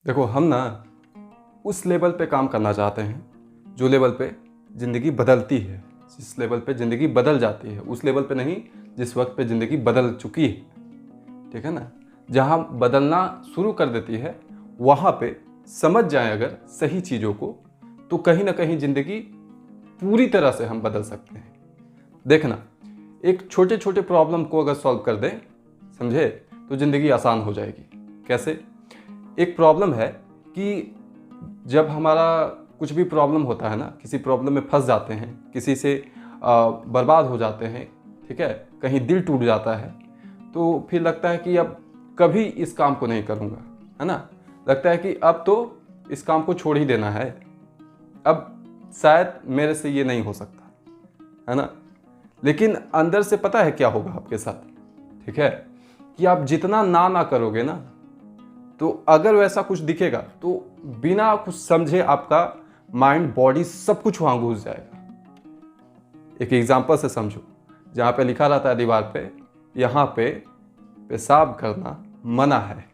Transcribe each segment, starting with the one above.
देखो, हम ना उस लेवल पे काम करना चाहते हैं जो लेवल पे ज़िंदगी बदलती है, जिस लेवल पे ज़िंदगी बदल जाती है, उस लेवल पे नहीं जिस वक्त पे ज़िंदगी बदल चुकी है। ठीक है ना। जहाँ बदलना शुरू कर देती है वहाँ पे समझ जाएं अगर सही चीज़ों को, तो कहीं ना कहीं ज़िंदगी पूरी तरह से हम बदल सकते हैं। देखना, एक छोटे छोटे प्रॉब्लम को अगर सॉल्व कर दें, समझे, तो ज़िंदगी आसान हो जाएगी। कैसे? एक प्रॉब्लम है कि जब हमारा कुछ भी प्रॉब्लम होता है ना, किसी प्रॉब्लम में फंस जाते हैं, किसी से बर्बाद हो जाते हैं, ठीक है, कहीं दिल टूट जाता है, तो फिर लगता है कि अब कभी इस काम को नहीं करूँगा, है ना। लगता है कि अब तो इस काम को छोड़ ही देना है, अब शायद मेरे से ये नहीं हो सकता, है ना। लेकिन अंदर से पता है क्या होगा आपके साथ, ठीक है, कि आप जितना ना करोगे ना, तो अगर वैसा कुछ दिखेगा तो बिना कुछ समझे आपका माइंड बॉडी सब कुछ वहाँ घुस जाएगा। एक एग्जांपल से समझो, जहाँ पे लिखा रहता है दीवार पे, यहाँ पे पेशाब करना मना है,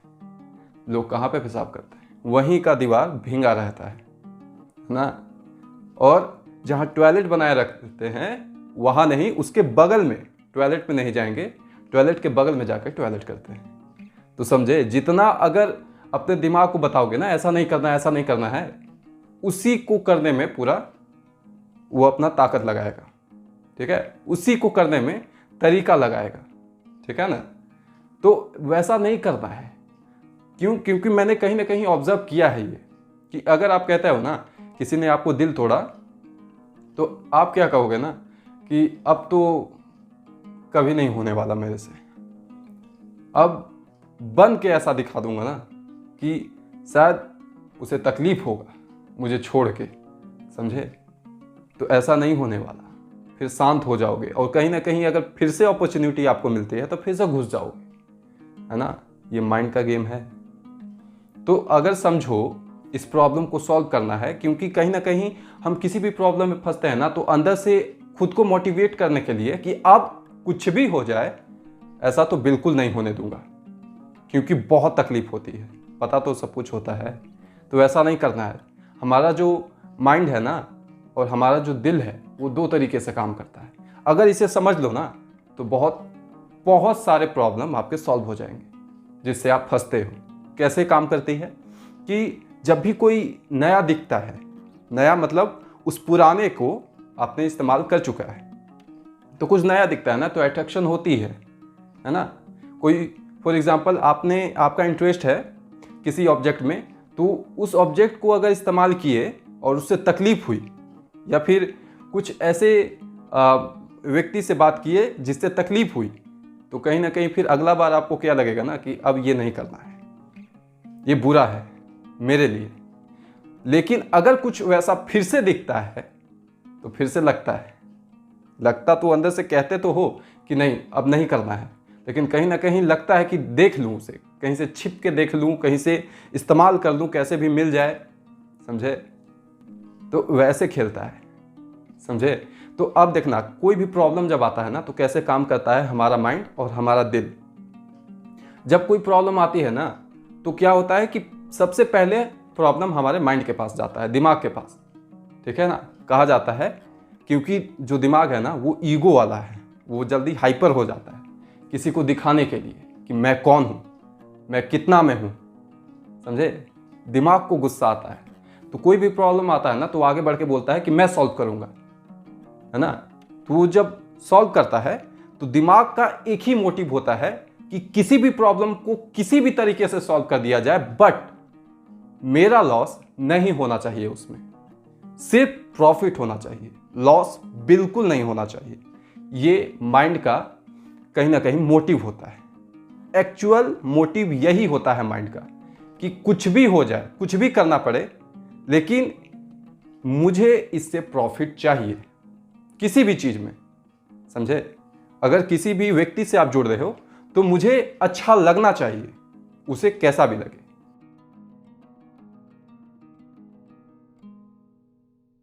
लोग कहाँ पे पेशाब करते हैं? वहीं का दीवार भींगा रहता है ना। और जहाँ टॉयलेट बनाए रखते हैं वहाँ नहीं, उसके बगल में, टॉयलेट में नहीं जाएंगे, टॉयलेट के बगल में जाकर टॉयलेट करते हैं। तो समझे, जितना अगर अपने दिमाग को बताओगे ना ऐसा नहीं करना है, ऐसा नहीं करना है, उसी को करने में पूरा वो अपना ताकत लगाएगा। ठीक है, उसी को करने में तरीका लगाएगा। ठीक है ना। तो वैसा नहीं करना है। क्यों? क्योंकि मैंने कहीं ना कहीं ऑब्जर्व किया है ये, कि अगर आप कहते हो ना किसी ने आपको दिल तोड़ा, तो आप क्या कहोगे ना कि अब तो कभी नहीं होने वाला मेरे से, अब बन के ऐसा दिखा दूंगा ना कि शायद उसे तकलीफ होगा मुझे छोड़ के, समझे। तो ऐसा नहीं होने वाला। फिर शांत हो जाओगे और कहीं ना कहीं अगर फिर से अपॉर्चुनिटी आपको मिलती है तो फिर से घुस जाओगे, है ना। ये माइंड का गेम है। तो अगर समझो इस प्रॉब्लम को सॉल्व करना है, क्योंकि कहीं ना कहीं हम किसी भी प्रॉब्लम में फंसते हैं ना, तो अंदर से खुद को मोटिवेट करने के लिए कि अब कुछ भी हो जाए ऐसा तो बिल्कुल नहीं होने दूंगा, क्योंकि बहुत तकलीफ होती है, पता तो सब कुछ होता है, तो ऐसा नहीं करना है। हमारा जो माइंड है ना और हमारा जो दिल है वो दो तरीके से काम करता है। अगर इसे समझ लो ना तो बहुत बहुत सारे प्रॉब्लम आपके सॉल्व हो जाएंगे जिससे आप फंसते हो। कैसे काम करती है कि जब भी कोई नया दिखता है, नया मतलब उस पुराने को आपने इस्तेमाल कर चुका है, तो कुछ नया दिखता है ना तो अट्रैक्शन होती है ना। कोई फॉर एग्जांपल आपका इंटरेस्ट है किसी ऑब्जेक्ट में, तो उस ऑब्जेक्ट को अगर इस्तेमाल किए और उससे तकलीफ हुई, या फिर कुछ ऐसे व्यक्ति से बात किए जिससे तकलीफ हुई, तो कहीं ना कहीं फिर अगला बार आपको क्या लगेगा ना कि अब ये नहीं करना है, ये बुरा है मेरे लिए। लेकिन अगर कुछ वैसा फिर से दिखता है तो फिर से लगता तो अंदर से कहते तो हो कि नहीं अब नहीं करना है, लेकिन कहीं ना कहीं लगता है कि देख लूँ उसे, कहीं से छिप के देख लूँ, कहीं से इस्तेमाल कर लूँ, कैसे भी मिल जाए, समझे। तो वैसे खेलता है, समझे। तो अब देखना, कोई भी प्रॉब्लम जब आता है ना तो कैसे काम करता है हमारा माइंड और हमारा दिल। जब कोई प्रॉब्लम आती है ना तो क्या होता है कि सबसे पहले प्रॉब्लम हमारे माइंड के पास जाता है, दिमाग के पास। ठीक है ना। कहा जाता है क्योंकि जो दिमाग है ना वो ईगो वाला है, वो जल्दी हाइपर हो जाता है किसी को दिखाने के लिए कि मैं कौन हूँ, मैं कितना में हूँ, समझे। दिमाग को गुस्सा आता है, तो कोई भी प्रॉब्लम आता है ना तो आगे बढ़ के बोलता है कि मैं सॉल्व करूँगा, है ना। तो वो जब सॉल्व करता है तो दिमाग का एक ही मोटिव होता है कि किसी भी प्रॉब्लम को किसी भी तरीके से सॉल्व कर दिया जाए, बट मेरा लॉस नहीं होना चाहिए, उसमें सिर्फ प्रॉफिट होना चाहिए, लॉस बिल्कुल नहीं होना चाहिए। ये माइंड का कहीं ना कहीं मोटिव होता है। एक्चुअल मोटिव यही होता है माइंड का कि कुछ भी हो जाए, कुछ भी करना पड़े, लेकिन मुझे इससे प्रॉफिट चाहिए किसी भी चीज में, समझे। अगर किसी भी व्यक्ति से आप जुड़ रहे हो तो मुझे अच्छा लगना चाहिए, उसे कैसा भी लगे।